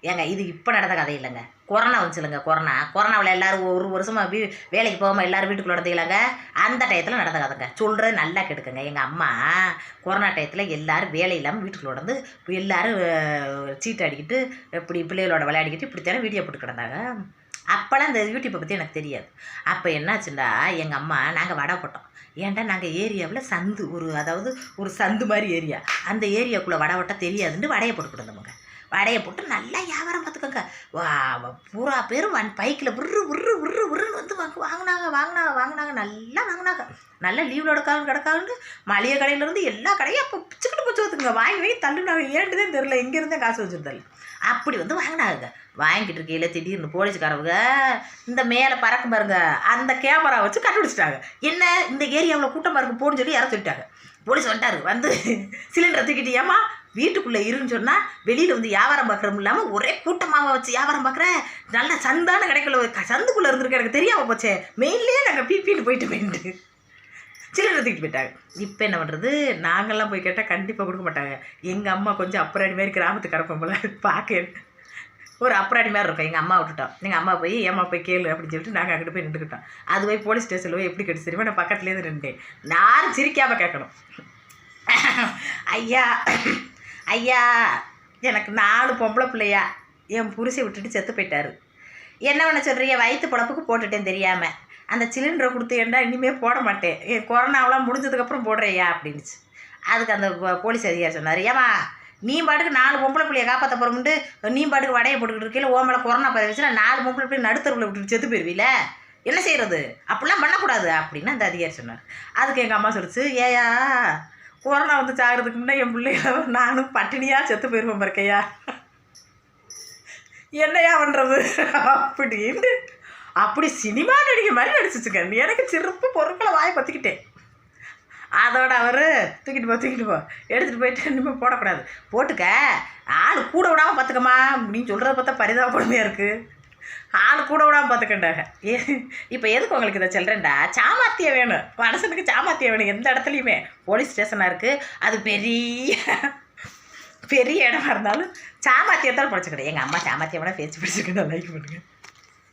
ஏங்க இது இப்போ நடந்த கதை இல்லைங்க. கொரோனா வந்துச்சுலங்க. கொரோனாவில் எல்லோரும் ஒரு வருஷமாக வேலைக்கு போகாமல் எல்லோரும் வீட்டுக்குள்ளே நடந்தீங்களாங்க. அந்த டயத்தில் நடந்த கதைங்க. சொல்கிறது நல்லா கெடுக்குங்க. எங்கள் அம்மா கொரோனா டயத்தில் எல்லோரும் வேலை இல்லாமல் வீட்டுக்குள்ளே நடந்து எல்லோரும் சீட்டு அடிக்கிட்டு இப்படி பிள்ளைகளோட விளையாடிக்கிட்டு இப்படித்தானே வீடியோ போட்டு கிடந்தாங்க. அப்போல்லாம் இந்த யூடியூப்பை பற்றி எனக்கு தெரியாது. அப்போ என்னாச்சுண்டா, எங்கள் அம்மா நாங்கள் வடை போட்டோம். ஏன்டா நாங்கள் ஏரியாவில் சந்து அதாவது ஒரு சந்து மாதிரி ஏரியா, அந்த ஏரியாவுக்குள்ளே வடை போட்டால் தெரியாதுன்னு வடையை போட்டு கொடுத்தோமுங்க. வடையை போட்டு நல்லா வியாபாரம் பார்த்துக்கோங்க. பூரா பேரும் பைக்கில் உருன்னு வந்து வாங்கினாங்க. நல்லா வாங்கினாங்க. நல்லா லீவில் கிடக்காதுன்னு மளிகை கடையிலேருந்து எல்லா கடையும் அப்போ பிச்சுக்கிட்டு போச்சு வந்துக்குங்க. வாங்கி தள்ளுனாங்க. ஏன்ட்டுதான் தெரில, எங்கேருந்தே காசு வச்சுருந்தாள். அப்படி வந்து வாங்கினாங்க. வாங்கிட்டு இருக்கையில் திடீர்னு போலீஸ்காரவங்க இந்த மேலே பறக்கும் பாருங்க, அந்த கேமரா வச்சு கண்டுபிடிச்சிட்டாங்க. என்ன இந்த ஏரியாவில் கூட்டமாக இருக்கும் போன்னு சொல்லி யாரை சொல்லிட்டாங்க. போலீஸ் வந்துட்டாரு. வந்து சிலிண்டரை தூக்கிட்டு, ஏமா வீட்டுக்குள்ளே இருன்னு சொன்னால் வெளியில் வந்து வியாபாரம் பார்க்குறோம் இல்லாமல் ஒரே கூட்டமாக வச்சு வியாபாரம் பார்க்குறேன். நல்லா சந்தான கிடைக்கல, சந்துக்குள்ளே இருந்திருக்கு, எனக்கு தெரியாமல் போச்சே, மெயின்லேயே நாங்கள் பீப்பின்னு போயிட்டு சிலிண்டரை தூக்கிட்டு போயிட்டாங்க. இப்போ என்ன பண்ணுறது, நாங்கள்லாம் போய் கேட்டால் கண்டிப்பாக கொடுக்க மாட்டாங்க. எங்கள் அம்மா கொஞ்சம் அப்புறாடி மாதிரி கிராமத்துக்கு கிடப்போம் போல பார்க்க ஒரு அப்புறாடி மாதிரி இருக்கும். எங்கள் அம்மா விட்டுட்டோம். எங்கள் அம்மா போய் ஏமா போய் கேளு அப்படின்னு சொல்லிட்டு நாங்கள் அங்கிட்டு போய் நின்றுக்கிட்டோம். அது போய் போலீஸ் ஸ்டேஷனில் போய் எப்படி கிடச்சி தெரியுமா, நான் பக்கத்துலேருந்து நின்றேன். யாரும் சிரிக்காமல் கேட்கணும், ஐயா எனக்கு 4 பொம்பளை பிள்ளையா, என் புருஷை விட்டுட்டு செத்து போயிட்டாரு. என்ன பண்ண சொல்கிறீங்க, வயிற்று பொழப்புக்கு போட்டுட்டேன் தெரியாமல். அந்த சிலிண்டரை கொடுத்தேன்டா இனிமேல் போட மாட்டேன், என் கொரோனாவெலாம் முடிஞ்சதுக்கப்புறம் போடுறேயா அப்படின்னுச்சு. அதுக்கு அந்த போலீஸ் அதிகாரி சொன்னார், ஏமா நீ பாட்டுக்கு 4 பொம்பளை பிள்ளையை காப்பாற்ற போகிறோம்ட்டு நீ பாட்டுக்கு வடையை போட்டுக்கிட்டு இருக்கீங்களா, ஓ மேலே கொரோனா பரவிச்சுன்னா 4 பொம்பளை பிள்ளை நடுத்தருவில் விட்டுட்டு செத்து போயிடுவீல, என்ன செய்கிறது, அப்படிலாம் பண்ணக்கூடாது அப்படின்னு அந்த அதிகாரி சொன்னார். அதுக்கு எங்கள் அம்மா சொல்லிச்சு, ஏயா கொரோனா வந்து சாகிறதுக்கு முன்னே என் பிள்ளைய நானும் பட்டினியாக செத்து போயிருப்பேன் பாருக்கையா, என்னையா பண்ணுறது அப்படின்னு அப்படி சினிமா நடிகை மாதிரி நடிச்சிச்சுங்க. எனக்கு சிறப்பு பொருட்களை வாயை பற்றிக்கிட்டேன். அதோட அவர் தூக்கிட்டு போ எடுத்துகிட்டு போயிட்டு இனிமேல் போடக்கூடாது, போட்டுக்க ஆள் கூட விடாமல் பார்த்துக்கம்மா அப்படின்னு சொல்கிறத பார்த்தா பரிதாபப்படுமையாக இருக்குது. ஆள் கூட விடாமல் பார்த்துக்கண்டாங்க. இப்போ எதுக்கு உங்களுக்கு இதை சொல்கிறேன்டா, சாமர்த்தியம் வேணும், மனுஷனுக்கு சாமர்த்தியம் வேணும். எந்த இடத்துலையுமே போலீஸ் ஸ்டேஷனாக இருக்குது, அது பெரிய இடமா இருந்தாலும் சாமர்த்தியத்தால் பிடிச்சிக்கிட்டேன். எங்கள் அம்மா சாமர்த்தியம் வேணால் பேச்சு பிடிச்சிக்கிட்டு லைக் பண்ணுங்கள்.